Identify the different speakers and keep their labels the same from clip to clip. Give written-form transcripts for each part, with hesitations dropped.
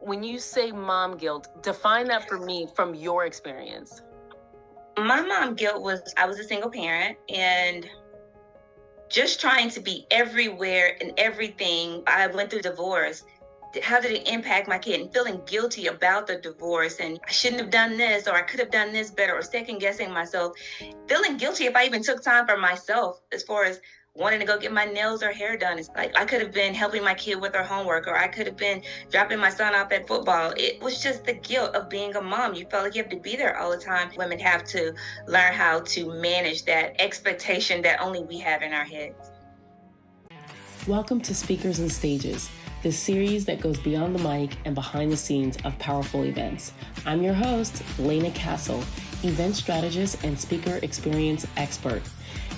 Speaker 1: When you say mom guilt, define that for me from your experience.
Speaker 2: My mom guilt was, I was a single parent and just trying to be everywhere and everything. I went through divorce. How did it impact my kid? And feeling guilty about the divorce, and I shouldn't have done this, or I could have done this better, or second guessing myself. Feeling guilty if I even took time for myself, as far as wanting to go get my nails or hair done. It's like I could have been helping my kid with her homework, or I could have been dropping my son off at football. It was just the guilt of being a mom. You felt like you have to be there all the time. Women have to learn how to manage that expectation that only we have in our heads.
Speaker 1: Welcome to Speakers and Stages, the series that goes beyond the mic and behind the scenes of powerful events. I'm your host, Layna Castle, event strategist and speaker experience expert.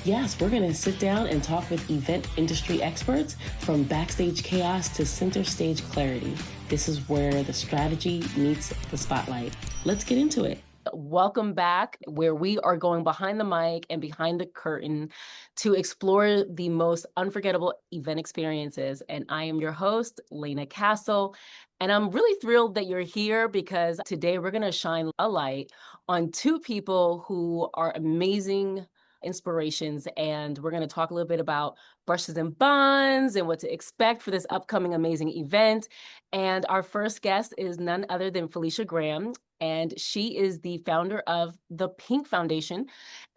Speaker 1: Yes, we're going to sit down and talk with event industry experts from backstage chaos to center stage clarity. This is where the strategy meets the spotlight. Let's get into it. Welcome back, where we are going behind the mic and behind the curtain to explore the most unforgettable event experiences. And I am your host, Layna Castle. And I'm really thrilled that you're here because today we're going to shine a light on two people who are amazing inspirations. And we're going to talk a little bit about brushes and bonds and what to expect for this upcoming amazing event. And our first guest is none other than Felicia Graham. And she is the founder of the P.Y.N.C Foundation.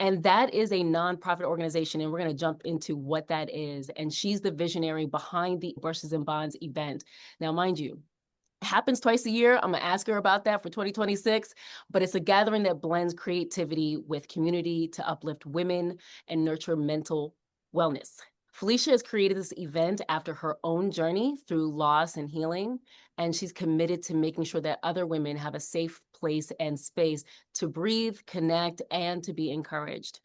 Speaker 1: And that is a nonprofit organization. And we're going to jump into what that is. And she's the visionary behind the Brushes and Bonds event. Now, mind you, it happens twice a year. I'm going to ask her about that for 2026. But it's a gathering that blends creativity with community to uplift women and nurture mental wellness. Felicia has created this event after her own journey through loss and healing, and she's committed to making sure that other women have a safe place and space to breathe, connect, and to be encouraged.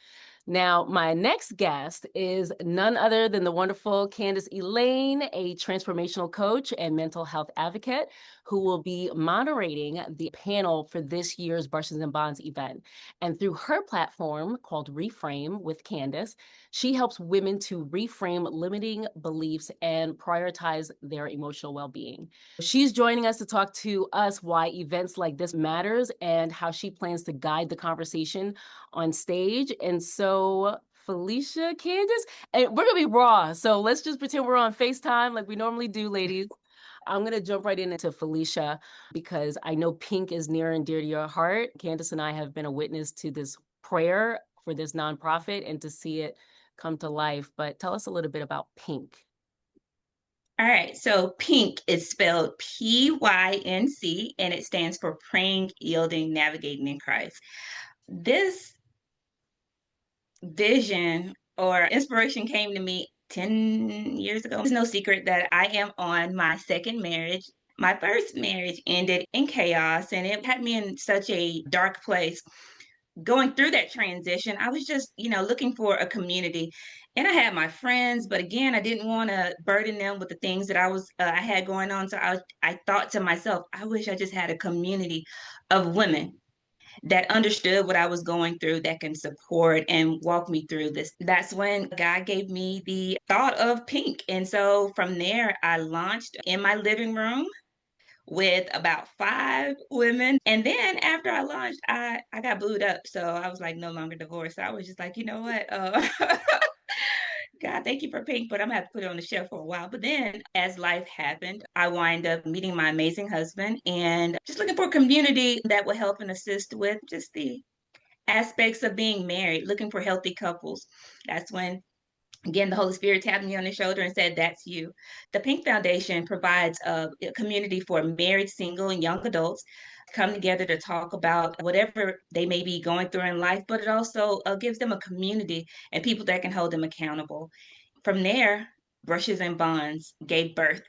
Speaker 1: Now, my next guest is none other than the wonderful Candice Elayne, a transformational coach and mental health advocate who will be moderating the panel for this year's Brushes and Bonds event. And through her platform called Reframe with Candice, she helps women to reframe limiting beliefs and prioritize their emotional well-being. She's joining us to talk to us why events like this matters and how she plans to guide the conversation on stage. And so Felicia, Candice, and we're gonna be raw. So let's just pretend we're on FaceTime like we normally do, ladies. I'm gonna jump right into Felicia because I know P.Y.N.C is near and dear to your heart. Candice and I have been a witness to this prayer for this nonprofit and to see it come to life. But tell us a little bit about P.Y.N.C.
Speaker 2: All right, so P.Y.N.C is spelled P-Y-N-C, and it stands for Praying, Yielding, Navigating in Christ. This vision or inspiration came to me 10 years ago. It's no secret that I am on my second marriage. My first marriage ended in chaos, and it had me in such a dark place. Going through that transition, I was just, looking for a community. And I had my friends, but again, I didn't want to burden them with the things that I had going on. So I thought to myself, I wish I just had a community of women that understood what I was going through, that can support and walk me through this. That's when God gave me the thought of P.Y.N.C. And so from there, I launched in my living room with about 5 women. And then after I launched, I got booed up. So I was like no longer divorced. So I was just like, you know what? God, thank you for P.Y.N.C, but I'm gonna have to put it on the shelf for a while. But then as life happened, I wind up meeting my amazing husband and just looking for a community that will help and assist with just the aspects of being married, looking for healthy couples. That's when, again, the Holy Spirit tapped me on the shoulder and said, that's you. The P.Y.N.C Foundation provides a community for married, single, and young adults to come together to talk about whatever they may be going through in life, but it also gives them a community and people that can hold them accountable. From there, Brushes and Bonds gave birth.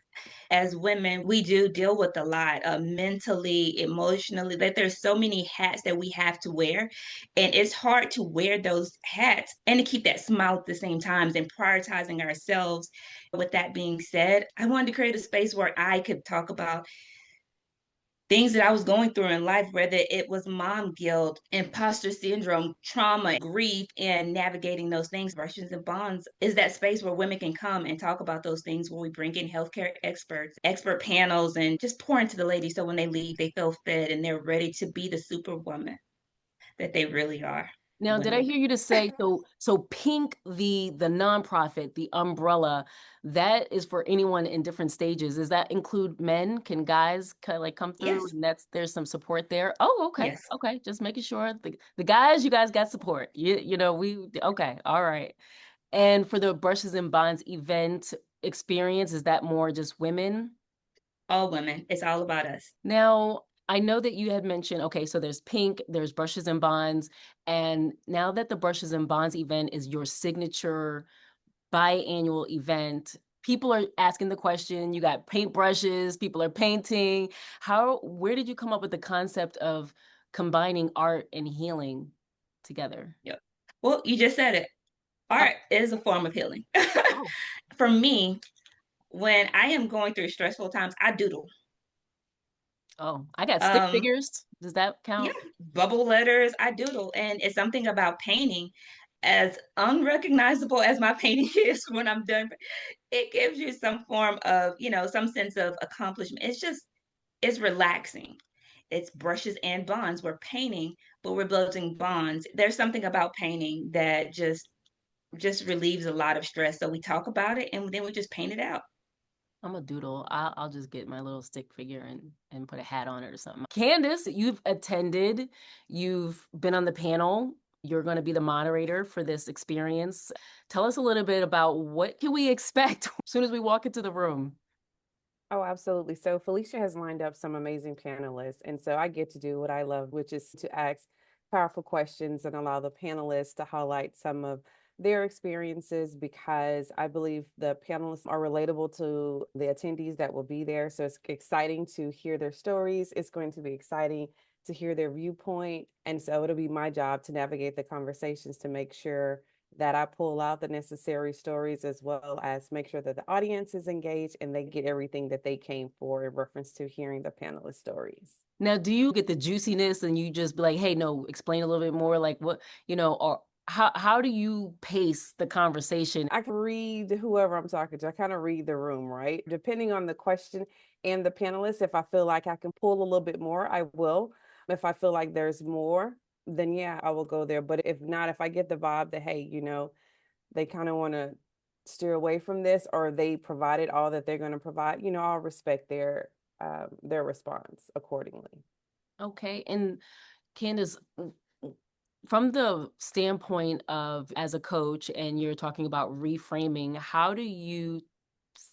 Speaker 2: As women, we do deal with a lot mentally, emotionally, that there's so many hats that we have to wear. And it's hard to wear those hats and to keep that smile at the same time and prioritizing ourselves. With that being said, I wanted to create a space where I could talk about things that I was going through in life, whether it was mom guilt, imposter syndrome, trauma, grief, and navigating those things. Brushes and Bonds is that space where women can come and talk about those things, where we bring in healthcare experts, expert panels, and just pour into the ladies so when they leave, they feel fed and they're ready to be the superwoman that they really are.
Speaker 1: Now, did I hear you to say so P.Y.N.C, the nonprofit, the umbrella, that is for anyone in different stages. Does that include men? Can guys kind of like come through
Speaker 2: Yes.
Speaker 1: and there's some support there? Oh, okay.
Speaker 2: Yes.
Speaker 1: Okay. Just making sure the guys, you guys got support. You know, we okay, all right. And for the Brushes and Bonds event experience, is that more just women?
Speaker 2: All women. It's all about us.
Speaker 1: Now, I know that you had mentioned, okay, so there's P.Y.N.C, there's Brushes and Bonds, and now that the Brushes and Bonds event is your signature biannual event, people are asking the question, you got paintbrushes, people are painting. Where did you come up with the concept of combining art and healing together?
Speaker 2: Yep. Well, you just said it.
Speaker 1: Oh,
Speaker 2: Art is a form of healing.
Speaker 1: oh,
Speaker 2: For me, when I am going through stressful times, I doodle.
Speaker 1: oh, I got stick
Speaker 2: Um,
Speaker 1: figures. Does that
Speaker 2: yeah,
Speaker 1: count?
Speaker 2: bubble letters, I doodle. And it's something about painting, as unrecognizable as my painting is when I'm done, it gives you some form of, some sense of accomplishment. It's relaxing. It's brushes and bonds. We're painting, but we're building bonds. There's something about painting that just relieves a lot of stress. So we talk about it and then we just paint it out.
Speaker 1: I'm a doodle. I'll just get my little stick figure and put a hat on it or something. Candice, you've attended, you've been on the panel. You're going to be the moderator for this experience. Tell us a little bit about what can we expect as soon as we walk into the room.
Speaker 3: Oh, absolutely. So Felicia has lined up some amazing panelists. And so I get to do what I love, which is to ask powerful questions and allow the panelists to highlight some of their experiences, because I believe the panelists are relatable to the attendees that will be there. So it's exciting to hear their stories. It's going to be exciting to hear their viewpoint. And so it'll be my job to navigate the conversations to make sure that I pull out the necessary stories, as well as make sure that the audience is engaged and they get everything that they came for in reference to hearing the panelist stories.
Speaker 1: Now, do you get the juiciness and you just be like, hey, no, explain a little bit more, like what, or how do you pace the conversation?
Speaker 3: I can read whoever I'm talking to. I kind of read the room, right? Depending on the question and the panelist, if I feel like I can pull a little bit more, I will. If I feel like there's more, then yeah, I will go there. But if not, if I get the vibe that, hey, they kind of want to steer away from this, or they provided all that they're going to provide, I'll respect their response accordingly.
Speaker 1: Okay. And Candace, from the standpoint of as a coach, and you're talking about reframing, how do you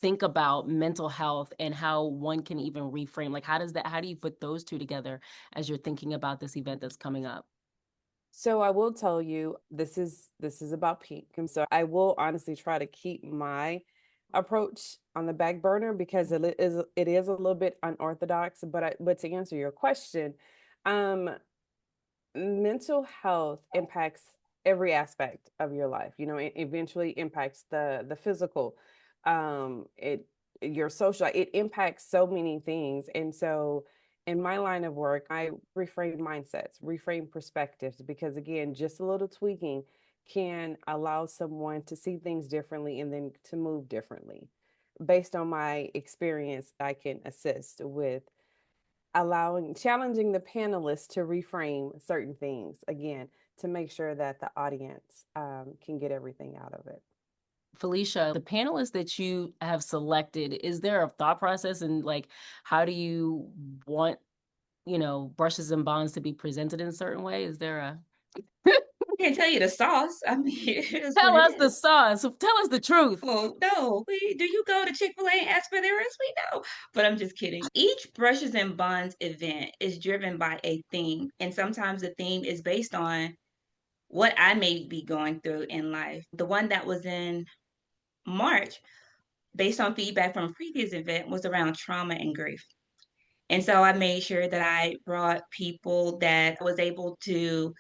Speaker 1: think about mental health and how one can even reframe? Like, how do you put those two together as you're thinking about this event that's coming up?
Speaker 3: So I will tell you, this is about peak. And so I will honestly try to keep my approach on the back burner, because it is a little bit unorthodox. But to answer your question, um, mental health impacts every aspect of your life. It eventually impacts the physical, it your social, it impacts so many things. And so in my line of work, I reframe mindsets, reframe perspectives, because again, just a little tweaking can allow someone to see things differently and then to move differently. Based on my experience, I can assist with challenging the panelists to reframe certain things, again, to make sure that the audience can get everything out of it.
Speaker 1: Felicia, the panelists that you have selected, is there a thought process, and like, how do you want, Brushes and Bonds to be presented in a certain way? Is there a
Speaker 2: I can't tell you the sauce. I mean, it is what
Speaker 1: tell
Speaker 2: it
Speaker 1: us the
Speaker 2: is.
Speaker 1: sauce? Tell us the truth.
Speaker 2: Well, no, do you go to Chick-fil-A and ask for their recipe? No, but I'm just kidding. Each Brushes and Bonds event is driven by a theme, and sometimes the theme is based on what I may be going through in life. The one that was in March, based on feedback from a previous event, was around trauma and grief. And so I made sure that I brought people that was able to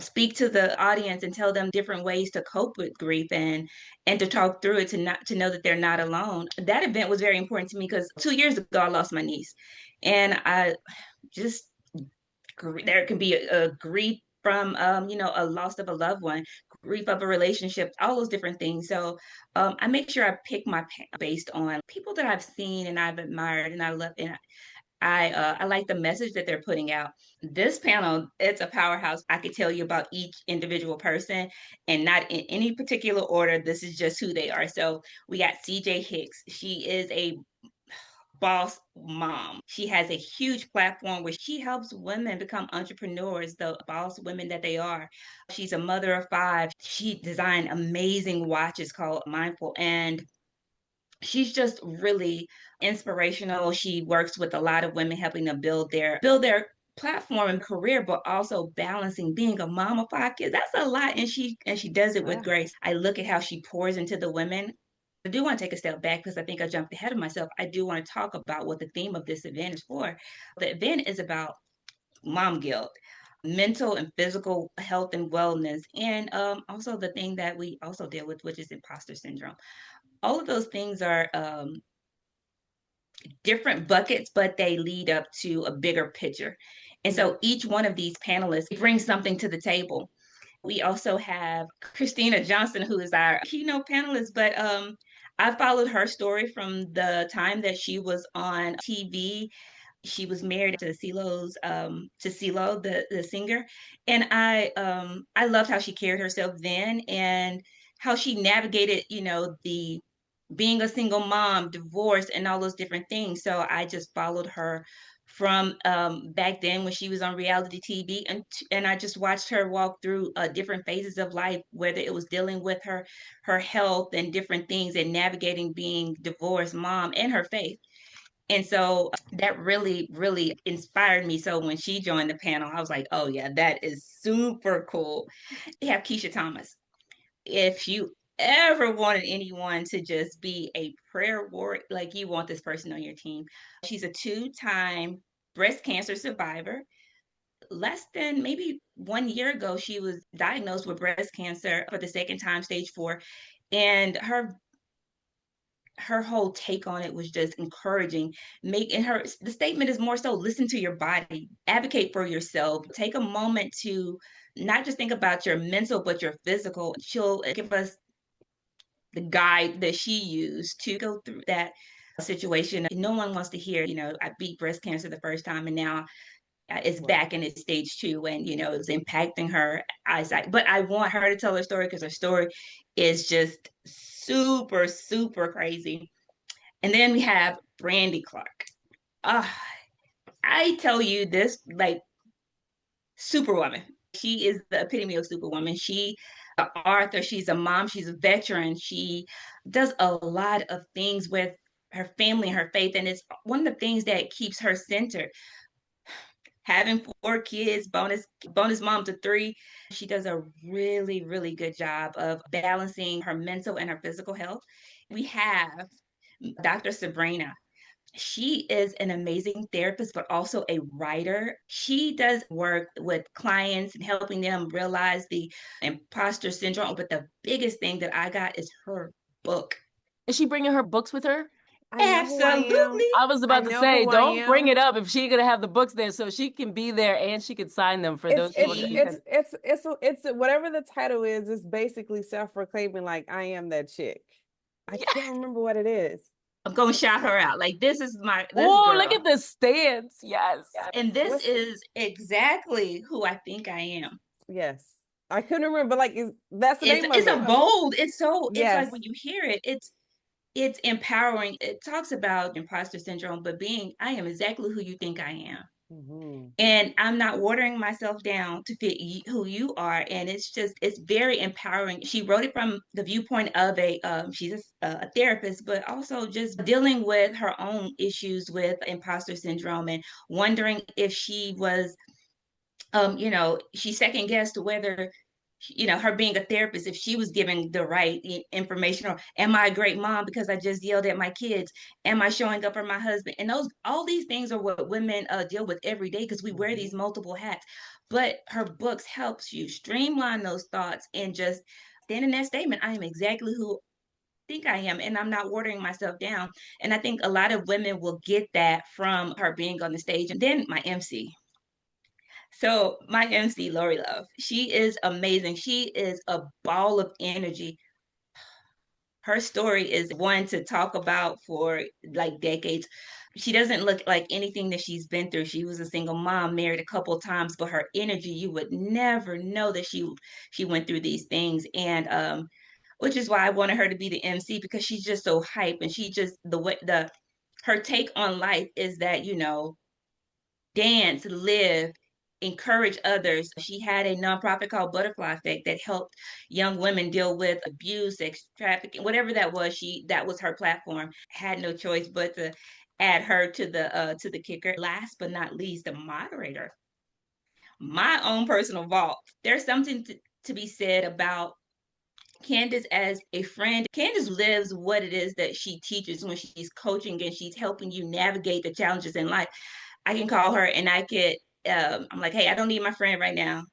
Speaker 2: speak to the audience and tell them different ways to cope with grief and to talk through it, to know that they're not alone. That event was very important to me because 2 years ago I lost my niece, and I just there can be a grief from a loss of a loved one, grief of a relationship, all those different things. So I make sure I pick my based on people that I've seen and I've admired and I love, and I like the message that they're putting out. This panel, it's a powerhouse. I could tell you about each individual person and not in any particular order. This is just who they are. So we got CJ Hicks. She is a boss mom. She has a huge platform where she helps women become entrepreneurs, the boss women that they are. She's a mother of 5. She designed amazing watches called Mindful, and she's just really inspirational. She works with a lot of women, helping them build their platform and career, but also balancing being a mom of 5 kids. That's a lot, and she does it with grace. I look at how she pours into the women. I do want to take a step back because I think I jumped ahead of myself. I do want to talk about what the theme of this event is for. The event is about mom guilt, mental and physical health and wellness, and also the thing that we also deal with, which is imposter syndrome. All of those things are different buckets, but they lead up to a bigger picture. And so each one of these panelists brings something to the table. We also have Christina Johnson, who is our keynote panelist, but I followed her story from the time that she was on TV. She was married to CeeLo, the singer, and I loved how she carried herself then and how she navigated, the being a single mom, divorce, and all those different things. So I just followed her from back then when she was on reality TV, and I just watched her walk through different phases of life, whether it was dealing with her health and different things, and navigating being divorced mom and her faith. And so that really, really inspired me. So when she joined the panel, I was like, oh yeah, that is super cool. We have Keisha Thomas. If you ever wanted anyone to just be a prayer warrior, like you want this person on your team, she's a 2-time breast cancer survivor. Less than maybe 1 year ago, she was diagnosed with breast cancer for the second time, stage 4. And her whole take on it was just encouraging. The statement is more so: listen to your body, advocate for yourself, take a moment to not just think about your mental but your physical. She'll give us the guide that she used to go through that situation. No one wants to hear, I beat breast cancer the first time and now it's back in its stage 2, and it's impacting her eyesight. But I want her to tell her story because her story is just super, super crazy. And then we have Brandy Clark. I tell you this, like, superwoman. She is the epitome of superwoman. She an author, she's a mom, she's a veteran. She does a lot of things with her family and her faith, and it's one of the things that keeps her centered. Having 4 kids, bonus mom to 3, she does a really, really good job of balancing her mental and her physical health. We have Dr. Sabrina. She is an amazing therapist, but also a writer. She does work with clients and helping them realize the imposter syndrome. But the biggest thing that I got is her book.
Speaker 1: Is she bringing her books with her?
Speaker 2: Absolutely.
Speaker 1: I was about to say, don't bring it up if she's gonna have the books there, so she can be there and she can sign them for those.
Speaker 3: It's whatever the title is. It's basically self-proclaiming, like, I am that chick. I can't remember what it is.
Speaker 2: I'm gonna shout her out. Like, this is my
Speaker 1: oh, look at the stance. Yes.
Speaker 2: And this is exactly who I think I am.
Speaker 3: Yes. I couldn't remember, like, that's the name of it.
Speaker 2: It's a bold. It's like when you hear it, it's empowering. It talks about imposter syndrome, but I am exactly who you think I am. Mm-hmm. And I'm not watering myself down to fit who you are. And it's very empowering. She wrote it from the viewpoint of she's a therapist, but also just dealing with her own issues with imposter syndrome and wondering if she was, she second guessed whether her being a therapist, if she was giving the right information, or am I a great mom because I just yelled at my kids? Am I showing up for my husband? And all these things are what women deal with every day because we wear these multiple hats. But her books helps you streamline those thoughts and just stand in that statement. I am exactly who I think I am, and I'm not watering myself down. And I think a lot of women will get that from her being on the stage. And then my MC. So my MC, Lori Love, she is amazing. She is a ball of energy. Her story is one to talk about for like decades. She doesn't look like anything that she's been through. She was a single mom, married a couple of times, but her energy, you would never know that she went through these things. And which is why I wanted her to be the MC, because she's just so hype, and she just the way the her take on life is that, dance, live, encourage others. She had a nonprofit called Butterfly Effect that helped young women deal with abuse, sex trafficking, whatever that was. That was her platform. Had no choice but to add her to the kicker. Last but not least, the moderator. My own personal vault. There's something to be said about Candice as a friend. Candice lives what it is that she teaches when she's coaching and she's helping you navigate the challenges in life. I can call her and I'm like, hey, I don't need my friend right now.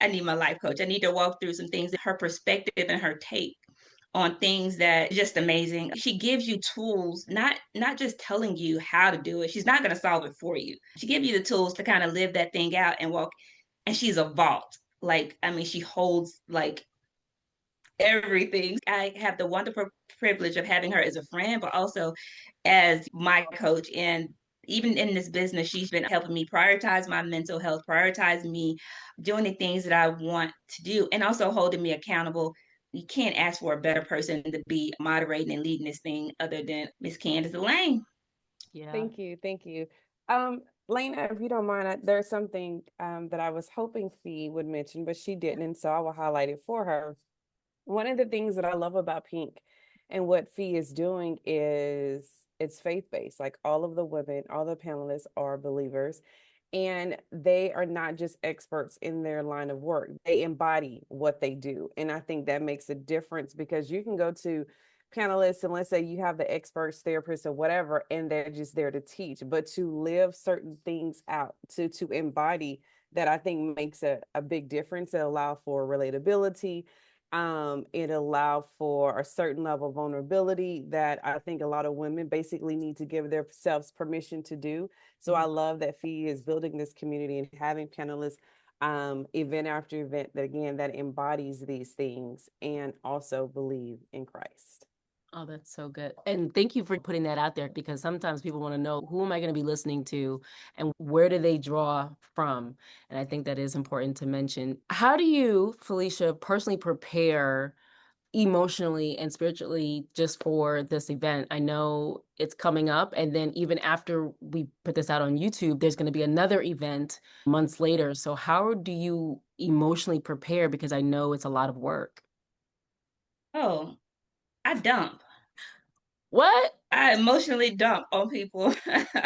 Speaker 2: I need my life coach. I need to walk through some things. Her perspective and her take on things that just amazing. She gives you tools, not just telling you how to do it. She's not going to solve it for you. She gives you the tools to kind of live that thing out and walk. And she's a vault. Like, I mean, she holds like everything. I have the wonderful privilege of having her as a friend, but also as my coach. And even in this business, she's been helping me prioritize my mental health, prioritize me doing the things that I want to do, and also holding me accountable. You can't ask for a better person to be moderating and leading this thing other than Miss Candice Elayne.
Speaker 3: Yeah. Thank you. Thank you. Layna, if you don't mind, there's something that I was hoping Fee would mention, but she didn't, and so I will highlight it for her. One of the things that I love about P.Y.N.C and what Fee is doing is it's faith-based. Like all of the women, all the panelists are believers, and they are not just experts in their line of work. They embody what they do. And I think that makes a difference, because you can go to panelists and let's say you have the experts, therapists, or whatever, and they're just there to teach, but to live certain things out, to embody that, I think makes a big difference. It allow for relatability. It allow for a certain level of vulnerability that I think a lot of women basically need to give themselves permission to do. So I love that Fee is building this community and having panelists event after event that, again, that embodies these things and also believe in Christ.
Speaker 1: Oh, that's so good. And thank you for putting that out there, because sometimes people want to know, who am I going to be listening to and where do they draw from? And I think that is important to mention. How do you, Felicia, personally prepare emotionally and spiritually just for this event? I know it's coming up, and then even after we put this out on YouTube, there's going to be another event months later. So how do you emotionally prepare? Because I know it's a lot of work.
Speaker 2: Oh, I dump.
Speaker 1: What?
Speaker 2: I emotionally dump on people.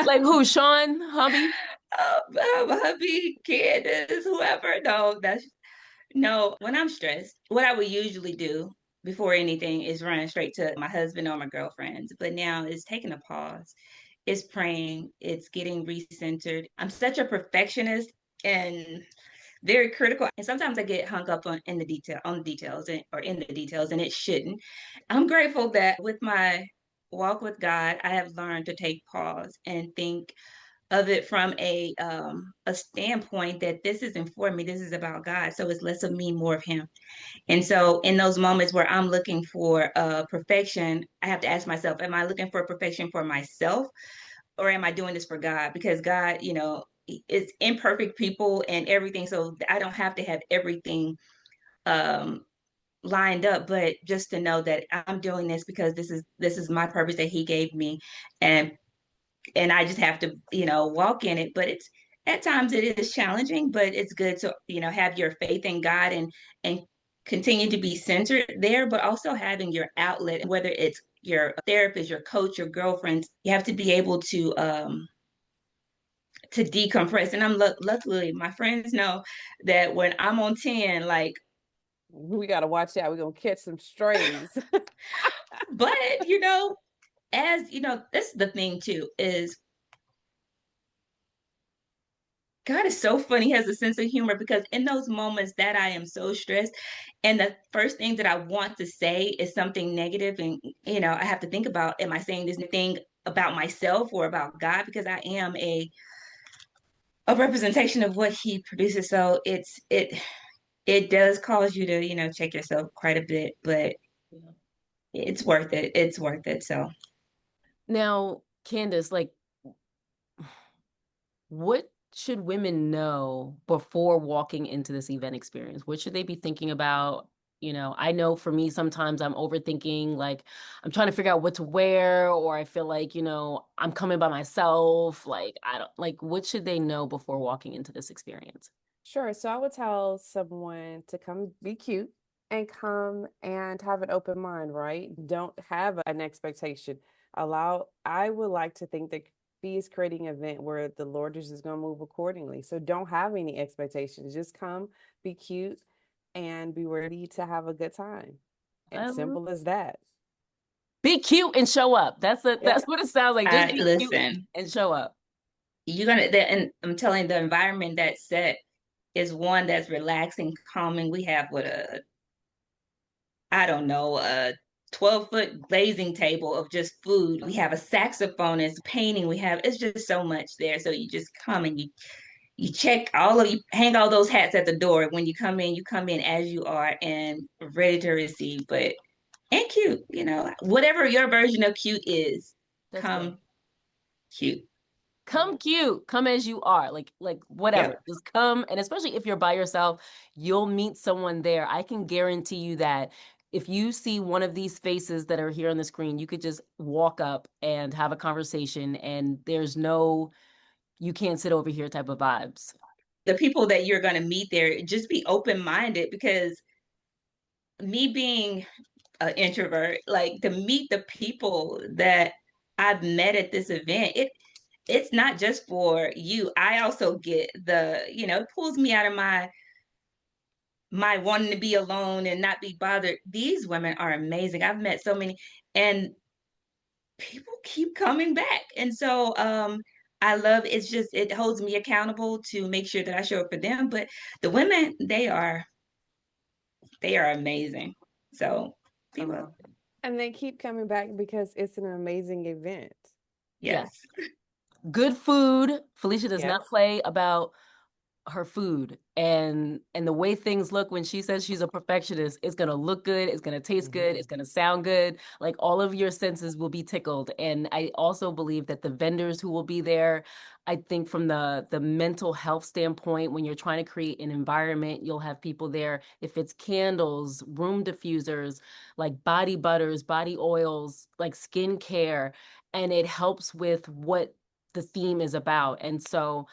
Speaker 1: Like who? Sean, hubby?
Speaker 2: Hubby, Candace, whoever. No. When I'm stressed, what I would usually do before anything is run straight to my husband or my girlfriends. But now it's taking a pause. It's praying. It's getting recentered. I'm such a perfectionist and very critical, and sometimes I get hung up on the details, or in the details, and it shouldn't. I'm grateful that with my walk with God, I have learned to take pause and think of it from a standpoint that this isn't for me. This is about God. So it's less of me, more of Him. And so in those moments where I'm looking for perfection, I have to ask myself, am I looking for perfection for myself, or am I doing this for God? Because God, it's imperfect people and everything. So I don't have to have everything um, lined up, but just to know that I'm doing this because this is my purpose that He gave me, and I just have to, walk in it. But it's at times it is challenging, but it's good to, have your faith in God and continue to be centered there, but also having your outlet, whether it's your therapist, your coach, your girlfriends. You have to be able to to decompress. And I'm luckily my friends know that when I'm on 10, like,
Speaker 3: we got to watch out. We're going to catch some strays.
Speaker 2: but as this is the thing too, is God is so funny. He has a sense of humor, because in those moments that I am so stressed, and the first thing that I want to say is something negative, and I have to think about, am I saying this thing about myself or about God? Because I am a representation of what He produces. So it does cause you to check yourself quite a bit, but
Speaker 1: Yeah.
Speaker 2: it's worth it. It's worth it. So
Speaker 1: Now, Candice, like, what should women know before walking into this event experience? What should they be thinking about? I know for me, sometimes I'm overthinking, like I'm trying to figure out what to wear, or I feel like, I'm coming by myself. Like, I don't like, what should they know before walking into this experience?
Speaker 3: Sure. So I would tell someone to come be cute and come and have an open mind, right? Don't have an expectation. I would like to think that He is creating an event where the Lord is just going to move accordingly. So don't have any expectations. Just come, be cute, and be ready to have a good time. And simple as that.
Speaker 1: Be cute and show up. That's what it sounds like. Just
Speaker 2: I
Speaker 1: be cute
Speaker 2: listen.
Speaker 1: and show up.
Speaker 2: And I'm telling you, the environment that's set is one that's relaxing, calming. We have I don't know, a 12-foot glazing table of just food. We have a saxophonist painting. It's just so much there. So you just come and you hang all those hats at the door. When you come in as you are and ready to receive, and cute, whatever your version of cute is,
Speaker 1: That's good.
Speaker 2: come cute.
Speaker 1: Come cute, come as you are, like whatever,
Speaker 2: Yep.
Speaker 1: just come. And especially if you're by yourself, you'll meet someone there. I can guarantee you that if you see one of these faces that are here on the screen, you could just walk up and have a conversation, and there's no you can't sit over here type of vibes.
Speaker 2: The people that you're going to meet there, just be open-minded, because me being an introvert, like, to meet the people that I've met at this event, it's not just for you. I also get it pulls me out of my wanting to be alone and not be bothered. These women are amazing. I've met so many, and people keep coming back. And so I love, it's just, it holds me accountable to make sure that I show up for them. But the women, they are amazing. So
Speaker 1: I
Speaker 2: people,
Speaker 1: love it.
Speaker 3: And they keep coming back because it's an amazing event.
Speaker 1: Yeah.
Speaker 2: yes.
Speaker 1: Good food. Felicia does
Speaker 3: Yes.
Speaker 1: not play about her food, and the way things look. When she says she's a perfectionist, it's going to look good, it's going to taste good, it's going to sound good. Like, all of your senses will be tickled. And I also believe that the vendors who will be there, I think from the mental health standpoint, when you're trying to create an environment, you'll have people there. If it's candles, room diffusers, like body butters, body oils, like skincare, and it helps with what the theme is about. And so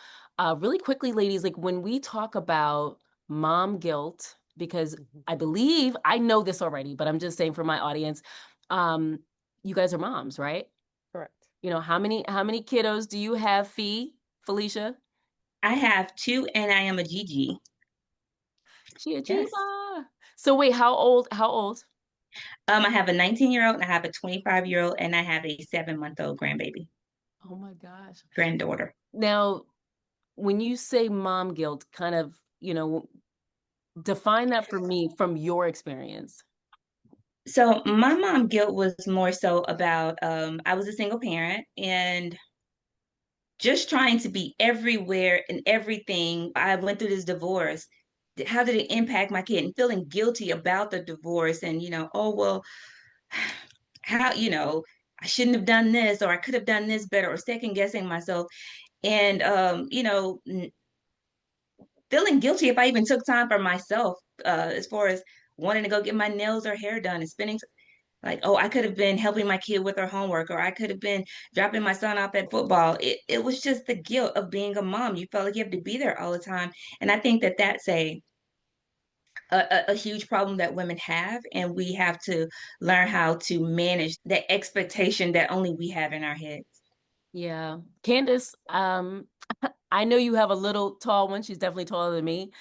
Speaker 1: really quickly, ladies, like when we talk about mom guilt, because I believe I know this already, but I'm just saying for my audience, you guys are moms, right?
Speaker 3: Correct.
Speaker 1: How many kiddos do you have, Felicia?
Speaker 2: I have two, and I am a Gigi.
Speaker 1: She a
Speaker 2: Yes.
Speaker 1: Chiba. So wait, how old? How old?
Speaker 2: I have a 19-year-old, and I have a 25-year-old, and I have a 7-month-old grandbaby,
Speaker 1: Oh my gosh.
Speaker 2: granddaughter.
Speaker 1: Now, when you say mom guilt, kind of, define that for me from your experience.
Speaker 2: So my mom guilt was more so about I was a single parent, and just trying to be everywhere and everything. I went through this divorce. How did it impact my kid? And feeling guilty about the divorce, and oh well, how I shouldn't have done this, or I could have done this better, or second guessing myself. And feeling guilty if I even took time for myself, as far as wanting to go get my nails or hair done, and spending, like, oh, I could have been helping my kid with her homework, or I could have been dropping my son off at football. It was just the guilt of being a mom. You felt like you have to be there all the time. And I think that that's a huge problem that women have. And we have to learn how to manage the expectation that only we have in our heads.
Speaker 1: Yeah. Candice, I know you have a little tall one. She's definitely taller than me.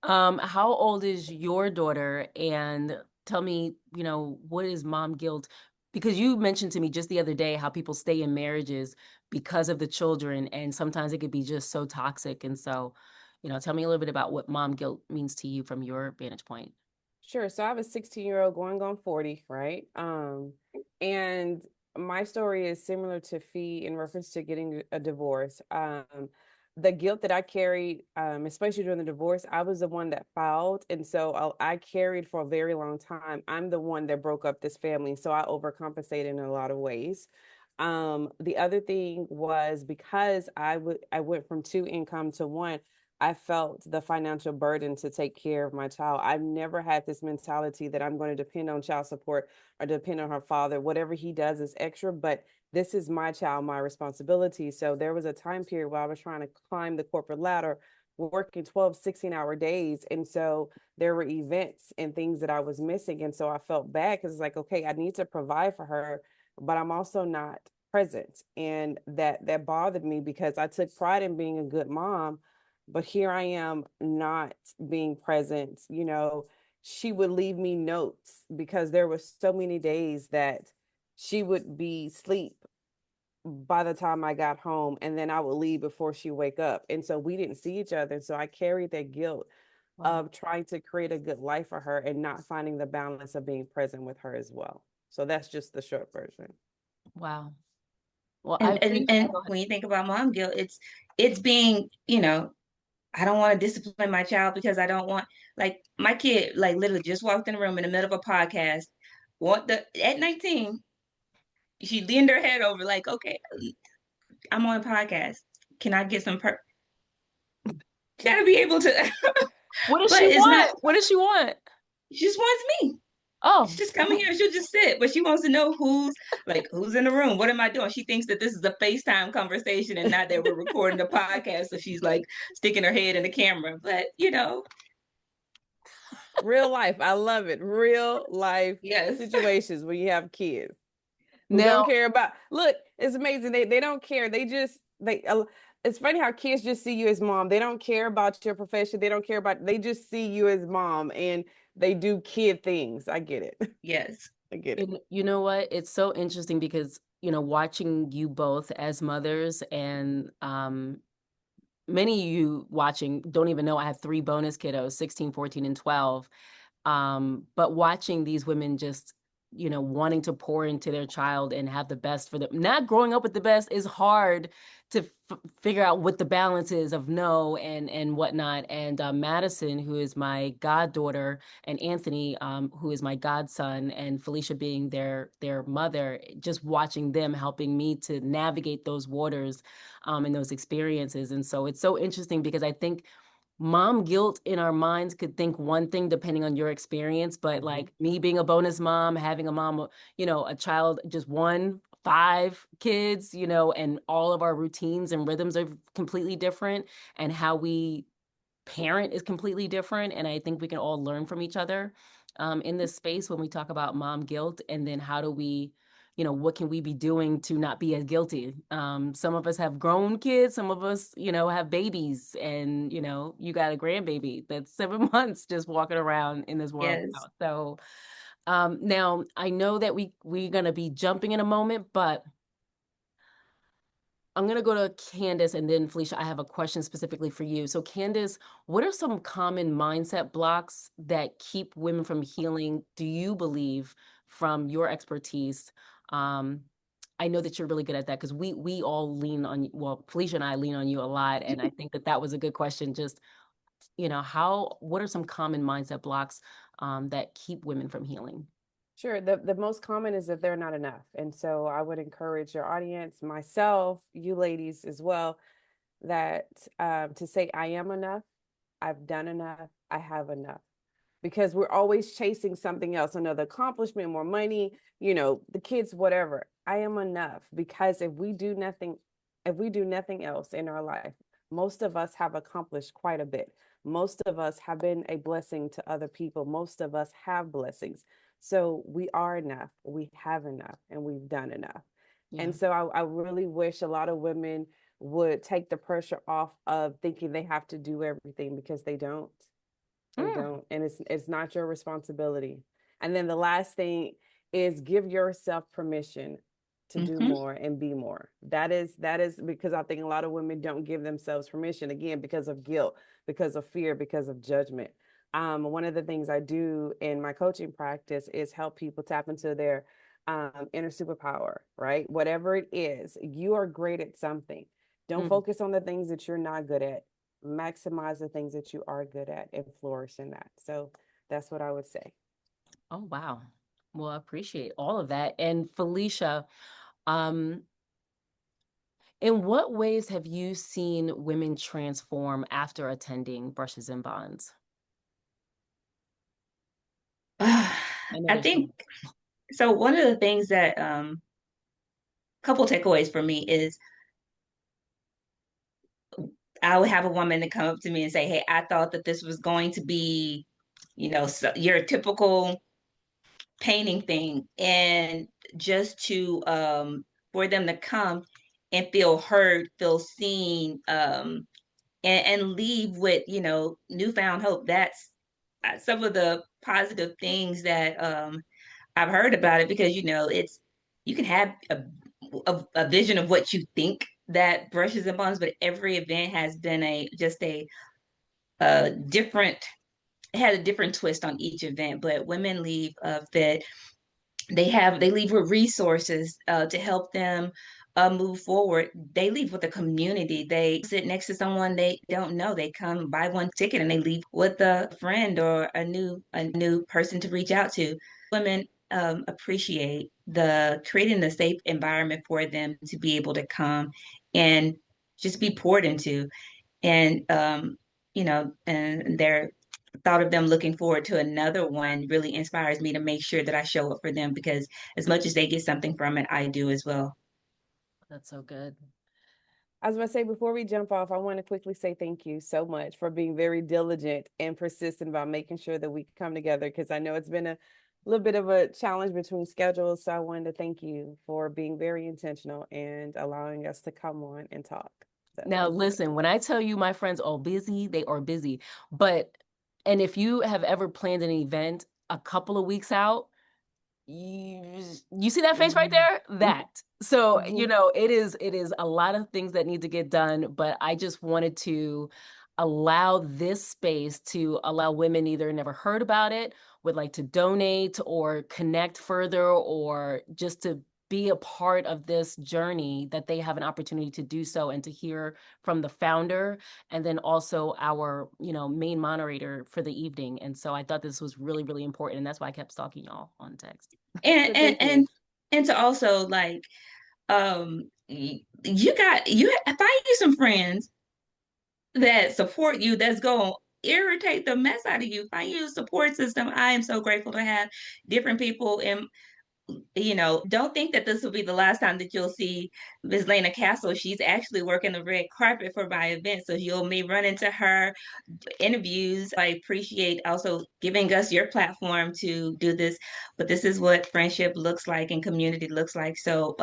Speaker 1: How old is your daughter? And tell me, what is mom guilt? Because you mentioned to me just the other day how people stay in marriages because of the children, and sometimes it could be just so toxic. And so, tell me a little bit about what mom guilt means to you from your vantage point.
Speaker 3: Sure. So I have a 16-year-old going on 40, right? And my story is similar to Fee in reference to getting a divorce. The guilt that I carried, especially during the divorce, I was the one that filed. And so I carried for a very long time. I'm the one that broke up this family. So I overcompensated in a lot of ways. The other thing was because I went from two income to one, I felt the financial burden to take care of my child. I've never had this mentality that I'm going to depend on child support or depend on her father. Whatever he does is extra, but this is my child, my responsibility. So there was a time period where I was trying to climb the corporate ladder, working 12, 16-hour days. And so there were events and things that I was missing. And so I felt bad because it's like, okay, I need to provide for her, but I'm also not present. And that bothered me because I took pride in being a good mom, but here I am not being present. She would leave me notes because there were so many days that she would be asleep by the time I got home, and then I would leave before she wake up. And so we didn't see each other. So I carried that guilt of trying to create a good life for her and not finding the balance of being present with her as well. So that's just the short version.
Speaker 1: Wow. Well,
Speaker 2: And when you think about mom guilt, it's being, I don't want to discipline my child because I don't want, like, my kid, like, literally just walked in the room in the middle of a podcast. At 19, she leaned her head over, like, okay, I'm on a podcast. Can I get some gotta be able to.
Speaker 1: What does
Speaker 2: But
Speaker 1: she
Speaker 2: it's not.
Speaker 1: want? What does she want?
Speaker 2: She just wants me.
Speaker 1: Oh,
Speaker 2: She's just coming here. She'll just sit, but she wants to know who's in the room. What am I doing? She thinks that this is a FaceTime conversation and not that we're recording the podcast. So she's like sticking her head in the camera. But
Speaker 3: Real life. I love it. Real life
Speaker 2: yes,
Speaker 3: situations where you have kids who
Speaker 1: now
Speaker 3: don't care about. Look, it's amazing. They don't care. It's funny how kids just see you as mom. They don't care about your profession. They don't care about. They just see you as mom, and they do kid things. I get it.
Speaker 2: yes,
Speaker 3: I get it.
Speaker 1: You know what? It's so interesting because, watching you both as mothers, and many of you watching don't even know I have 3 bonus kiddos, 16, 14, and 12. But watching these women just, wanting to pour into their child and have the best for them. Not growing up with the best is hard to figure out what the balance is of no and whatnot. And Madison, who is my goddaughter, and Anthony, who is my godson, and Felicia being their mother, just watching them helping me to navigate those waters and those experiences. And so it's so interesting because I think mom guilt in our minds could think one thing depending on your experience, but like me being a bonus mom, having a mom, a child, just 5 kids, and all of our routines and rhythms are completely different, and how we parent is completely different. And I think we can all learn from each other in this space when we talk about mom guilt, and then how do we, what can we be doing to not be as guilty? Some of us have grown kids, some of us, have babies, and, you got a grandbaby that's 7 months just walking around in this world
Speaker 2: yes.
Speaker 1: now. So now I know that we're going to be jumping in a moment, but I'm going to go to Candice, and then Felicia, I have a question specifically for you. So Candice, what are some common mindset blocks that keep women from healing, do you believe, from your expertise? I know that you're really good at that because we all lean on, well, Felicia and I lean on you a lot. And I think that was a good question. Just, what are some common mindset blocks that keep women from healing?
Speaker 3: Sure. The most common is that they're not enough. And so I would encourage your audience, myself, you ladies as well, that to say, I am enough, I've done enough, I have enough. Because we're always chasing something else, another accomplishment, more money, the kids, whatever. I am enough, because if we do nothing else in our life, most of us have accomplished quite a bit. Most of us have been a blessing to other people. Most of us have blessings. So we are enough, we have enough, and we've done enough.
Speaker 1: Yeah.
Speaker 3: And so I really wish a lot of women would take the pressure off of thinking they have to do everything, because they don't. They don't. And it's not your responsibility. And then the last thing is give yourself permission to do more and be more. That is because I think a lot of women don't give themselves permission, again, because of guilt, because of fear, because of judgment. One of the things I do in my coaching practice is help people tap into their inner superpower, right? Whatever it is, you are great at something. Don't focus on the things that you're not good at. Maximize the things that you are good at and flourish in that. So that's what I would say.
Speaker 1: Oh, wow. Well, I appreciate all of that. And Felicia, in what ways have you seen women transform after attending Brushes and Bonds?
Speaker 2: I think so. One of the things that couple takeaways for me is I would have a woman to come up to me and say, "Hey, I thought that this was going to be, your typical painting thing," and just to for them to come and feel heard, feel seen, and leave with newfound hope. That's some of the positive things that I've heard about it, because it's you can have a vision of what you think that Brushes and Bonds, but every event has been a different, it had a different twist on each event. But women leave that they leave with resources to help them move forward. They leave with a community. They sit next to someone they don't know. They come buy one ticket and they leave with a friend or a new person to reach out to. Women appreciate the creating the safe environment for them to be able to come and just be poured into. And and their thought of them looking forward to another one really inspires me to make sure that I show up for them, because as much as they get something from it, I do as well.
Speaker 1: That's so good.
Speaker 3: I was going to say, before we jump off, I want to quickly say thank you so much for being very diligent and persistent about making sure that we come together, because I know it's been a little bit of a challenge between schedules. So I wanted to thank you for being very intentional and allowing us to come on and talk. So.
Speaker 1: Now, listen, when I tell you my friends are busy, they are busy. And if you have ever planned an event a couple of weeks out, you see that face right there? That. So, it is a lot of things that need to get done, but I just wanted to allow this space to allow women either never heard about it, would like to donate or connect further, or just to be a part of this journey, that they have an opportunity to do so, and to hear from the founder and then also our, main moderator for the evening. And so I thought this was really, really important. And that's why I kept stalking y'all on text.
Speaker 2: And to also you find you some friends that support you, that's going to irritate the mess out of you. Find you a support system. I am so grateful to have different people. And don't think that this will be the last time that you'll see Ms. Layna Castle. She's actually working the red carpet for my event, so you'll may run into her interviews. I appreciate also giving us your platform to do this, but this is what friendship looks like and community looks like. So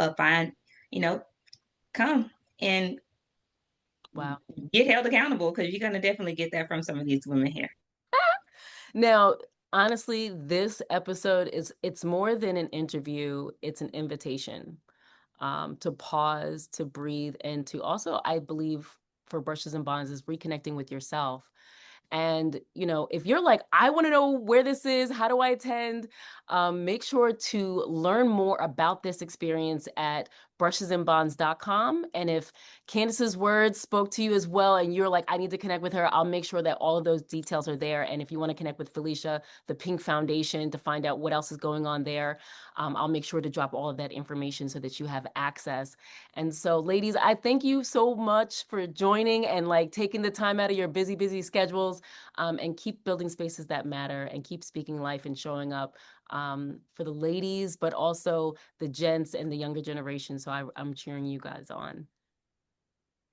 Speaker 2: come and
Speaker 1: Wow.
Speaker 2: get held accountable, because you're going to definitely get that from some of these women here.
Speaker 1: Now, honestly, this episode it's more than an interview, it's an invitation to pause, to breathe, and to also, I believe, for Brushes and Bonds, is reconnecting with yourself. And, if you're like, I want to know where this is, how do I attend? Make sure to learn more about this experience at brushesandbonds.com. And if Candice's words spoke to you as well, and you're like, I need to connect with her, I'll make sure that all of those details are there. And if you want to connect with Felicia, the P.Y.N.C Foundation, to find out what else is going on there, I'll make sure to drop all of that information so that you have access. And so, ladies, I thank you so much for joining and taking the time out of your busy, busy schedules, and keep building spaces that matter, and keep speaking life and showing up for the ladies, but also the gents and the younger generation. So I'm cheering you guys on.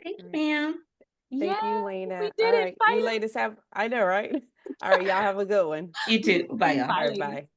Speaker 2: Thank you, ma'am.
Speaker 3: Thank you, Layna.
Speaker 1: We did
Speaker 3: All
Speaker 1: it.
Speaker 3: right. You ladies have, I know, right? All right. Y'all have a good one.
Speaker 2: You too. Bye, y'all.
Speaker 1: Bye.
Speaker 3: All right, bye.